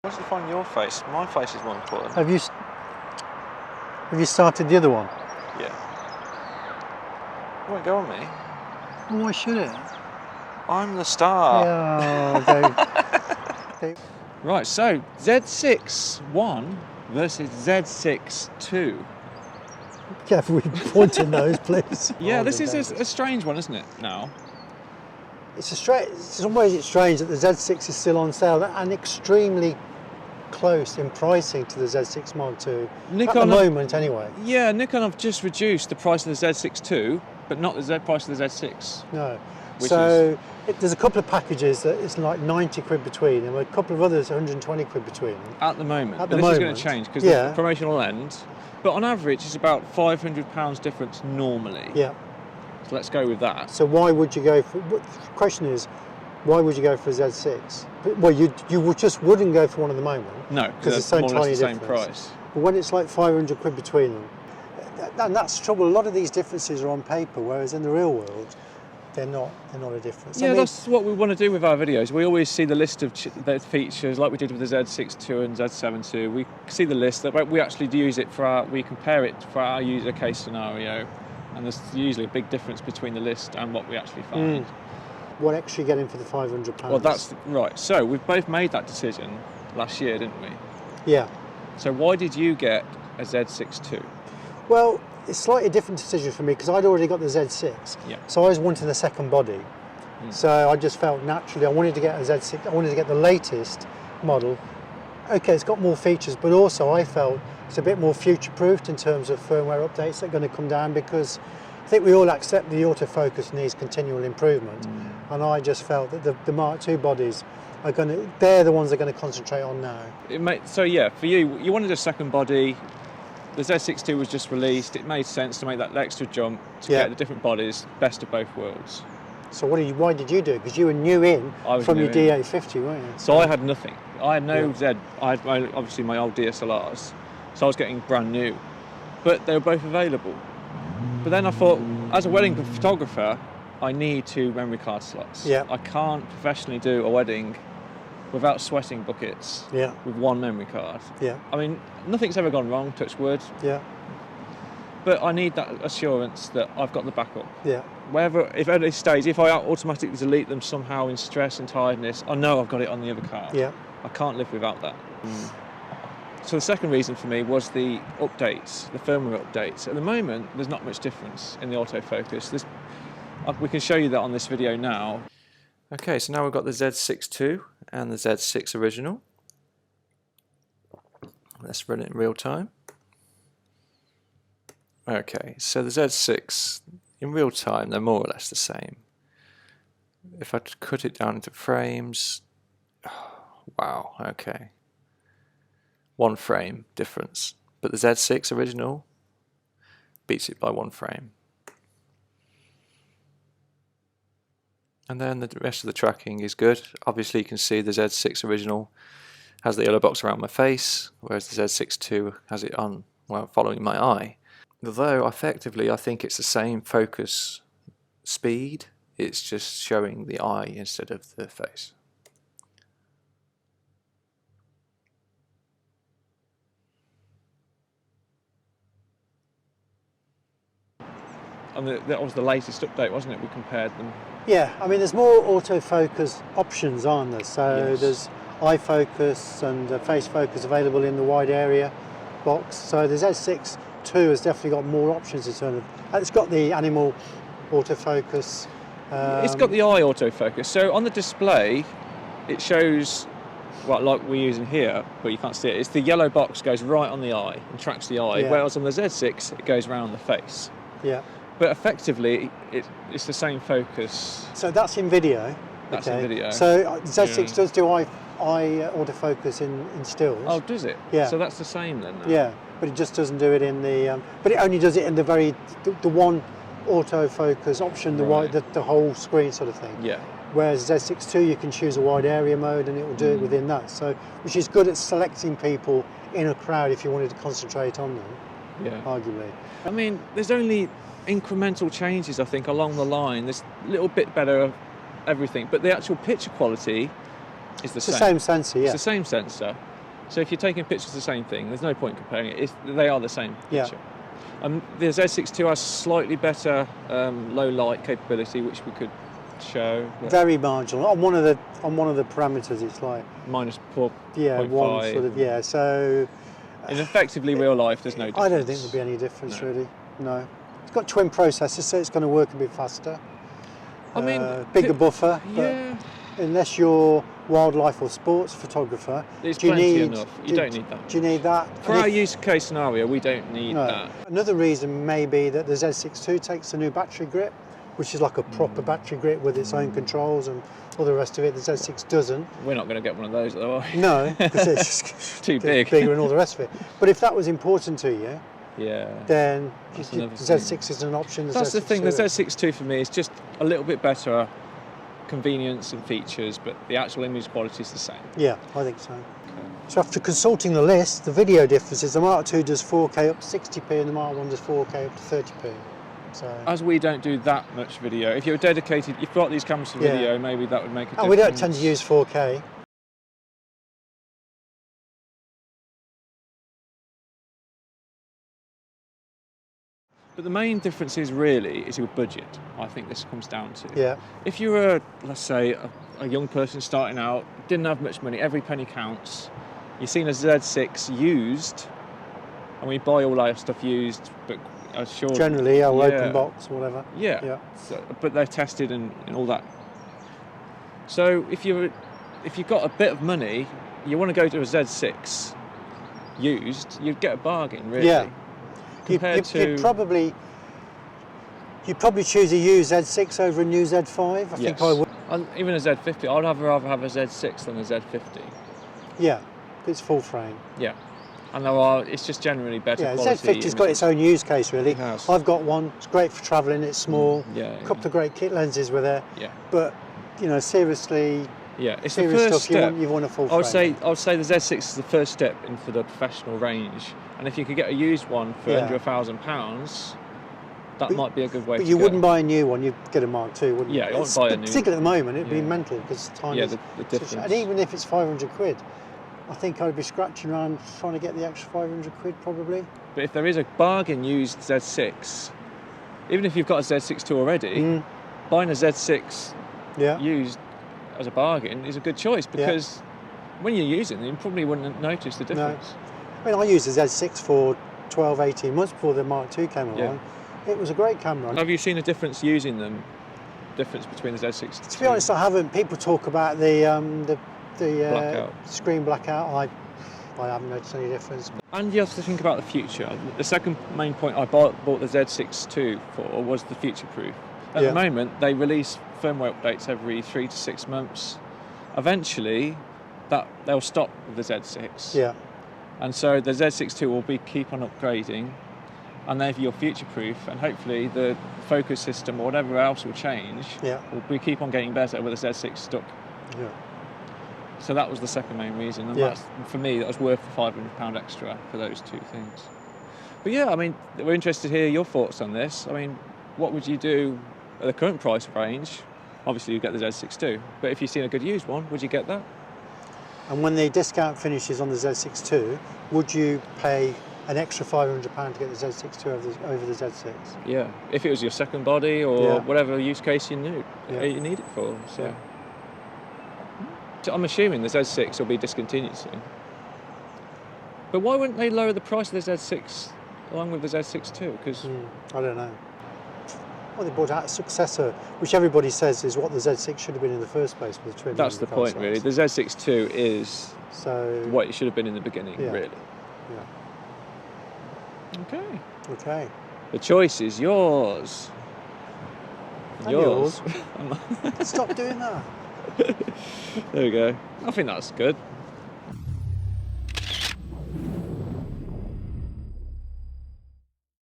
Why did you find your face? My face is more important. Have you started the other one? Yeah. It won't go on me. Well, why should it? I'm the star. Yeah, Right, so Z6-1 versus Z6-2. careful with pointing those, please. Yeah, this is a strange one, isn't it, now? It's in some ways it's strange that the Z6 is still on sale and extremely close in pricing to the Z6 Mark II, at the moment anyway. Yeah, Nikon have just reduced the price of the Z6 II, but not the price of the Z6. No. So there's a couple of packages that it's like 90 quid between them, a couple of others 120 quid between them. At the moment. At but the this moment. is going to change because the promotion will end. But on average, it's about £500 difference normally. Yeah. So let's go with that. So why would you go for, the question is, why would you go for a Z6? Well, you just wouldn't go for one at the moment. No, because it's so more or less tiny the same difference. price. But when it's like 500 quid between them, and that's the trouble, a lot of these differences are on paper, whereas in the real world, they're not a difference. Yeah, that's what we want to do with our videos. We always see the list of the features, like we did with the Z6 II and Z7 II. We see the list, that we actually use it we compare it for our user case scenario, and there's usually a big difference between the list and what we actually find. What extra you getting for the £500? Well, that's right. So we've both made that decision last year, didn't we? Yeah. So why did you get a Z6 II? Well, it's a slightly different decision for me because I'd already got the Z6. Yeah. So I was wanting the second body. So I just felt naturally I wanted to get a Z6. I wanted to get the latest model. Okay, it's got more features, but also I felt it's a bit more future-proofed in terms of firmware updates that are going to come down, because I think we all accept the autofocus needs continual improvement, and I just felt that the Mark II bodies are they're the ones they're going to concentrate on now. So yeah, for you wanted a second body. The Z6 II was just released. It made sense to make that extra jump to get the different bodies, best of both worlds. So why did you do it? Because you were new in from your D850, weren't you? So I had nothing. I had no Z. I had obviously my old DSLRs, so I was getting brand new. But they were both available. But then I thought, as a wedding photographer, I need 2 memory card slots. Yeah. I can't professionally do a wedding without sweating buckets with 1 memory card. Yeah. I mean, nothing's ever gone wrong, touch wood. Yeah. But I need that assurance that I've got the backup. Yeah. If at this stage, if I automatically delete them somehow in stress and tiredness, I know I've got it on the other card. Yeah. I can't live without that. So the second reason for me was the updates, the firmware updates. At the moment, there's not much difference in the autofocus. We can show you that on this video now. Okay, so now we've got the Z6 II and the Z6 original. Let's run it in real time. Okay, so the Z6, in real time, they're more or less the same. If I cut it down into frames, wow, okay. 1 frame difference. But the Z6 original beats it by 1 frame. And then the rest of the tracking is good. Obviously you can see the Z6 original has the yellow box around my face, whereas the Z6 II has it on, well, following my eye. Although effectively I think it's the same focus speed, it's just showing the eye instead of the face. And that was the latest update, wasn't it? We compared them. Yeah, I mean there's more autofocus options, aren't there? So there's eye focus and face focus available in the wide area box. So the Z6 II has definitely got more options in terms of, it's got the animal autofocus. It's got the eye autofocus. So on the display, it shows, well, like we're using here, but you can't see it. It's the yellow box goes right on the eye and tracks the eye, whereas on the Z6 it goes around the face. Yeah. But effectively, it's the same focus. So that's in video. That's in video. So Z6 does do eye autofocus in stills. Oh, does it? Yeah. So that's the same then? Now. Yeah, but it just doesn't do it in the. But it only does it in the the one autofocus option, the whole screen sort of thing. Yeah. Whereas Z6 II, you can choose a wide area mode and it will do it within that. So, which is good at selecting people in a crowd if you wanted to concentrate on them. Yeah. Arguably. I mean, there's only incremental changes, I think, along the line. There's a little bit better of everything, but the actual picture quality is the same. It's the same sensor, yeah. It's the same sensor. So if you're taking pictures of the same thing, there's no point comparing it. They are the same picture. The Z6ii has slightly better low light capability, which we could show. Very marginal. On one of the parameters, it's like -4.5. yeah, one sort of So in effectively real life, there's no difference. I don't think there'll be any difference really. No, it's got twin processors, so it's going to work a bit faster. I mean, bigger buffer. Yeah. But unless you're wildlife or sports photographer, There's plenty enough. You don't need that. Do you need that? For our use case scenario, we don't need that. Another reason may be that the Z6ii takes a new battery grip, which is like a proper battery grip with its own controls and all the rest of it. The Z6 doesn't. We're not going to get one of those though, are we? No, because it's just too big. Bigger and all the rest of it. But if that was important to you, then the Z6 is an option. That's the thing. The Z6ii for me is just a little bit better convenience and features, but the actual image quality is the same. Yeah, I think so. So after consulting the list, the video differences, the Mark II does 4K up to 60p and the Mark I does 4K up to 30p. So as we don't do that much video, if you're dedicated, you've got these cameras for video, maybe that would make a difference. And we don't tend to use 4K. But the main difference is your budget. I think this comes down to. Yeah. If you're let's say a young person starting out, didn't have much money, every penny counts. You've seen a Z6 used, and we buy all our stuff used, but sure. Generally, our open box or whatever. Yeah. So, but they're tested and all that. So if you've got a bit of money, you want to go to a Z6 used, you'd get a bargain, really. Yeah. Compared to you'd probably choose a used Z6 over a new Z5. I think I would. And even a Z50, I'd rather have a Z6 than a Z50. Yeah, it's full frame. Yeah, and it's just generally better quality. Yeah, Z50's got its own use case really. It has. I've got one. It's great for travelling. It's small. A couple of great kit lenses were there. Yeah. But seriously. Yeah, it's serious the first stuff. step. You want a full frame. I would say the Z6 is the first step into the professional range, and if you could get a used one for under £1,000, that might be a good way to go. But you wouldn't buy a new one, you'd get a Mark II, wouldn't you? Yeah, you wouldn't buy a new one. Particularly at the moment, it'd be mental because time is... the difference. And even if it's 500 quid, I think I'd be scratching around trying to get the extra 500 quid probably. But if there is a bargain used Z6, even if you've got a Z6 II already, buying a Z6 used as a bargain is a good choice because when you're using them, you probably wouldn't notice the difference. No. I mean, I used the Z6 for 12, 18 months before the Mark II came along. It was a great camera. Have you seen a difference using them? Difference between the Z6? To be honest, I haven't. People talk about the blackout. Screen blackout. I haven't noticed any difference. And you have to think about the future. The second main point I bought the Z6 II for was the future proof. At the moment, they release firmware updates every 3 to 6 months. Eventually, they'll stop with the Z6. Yeah. And so the Z6 II will keep on upgrading, and then you're future proof, and hopefully the focus system or whatever else will change. Will keep on getting better with the Z6 stuck. Yeah. So that was the second main reason, and that's, for me, that was worth the £500 extra for those two things. But yeah, I mean, we're interested to hear your thoughts on this. I mean, what would you do at the current price range? Obviously, you get the Z6 II, but if you've seen a good used one, would you get that? And when the discount finishes on the Z6 II, would you pay an extra £500 to get the Z6 II over the Z6? Yeah, if it was your second body or whatever use case you need it for. So. So I'm assuming the Z6 will be discontinued soon. But why wouldn't they lower the price of the Z6 along with the Z6 II? Because I don't know. Well, they brought out a successor, which everybody says is what the Z6 should have been in the first place with the twin. That's the point, really. The Z6 II is what it should have been in the beginning, really. Yeah. Okay. The choice is yours. And yours. Stop doing that. There we go. I think that's good.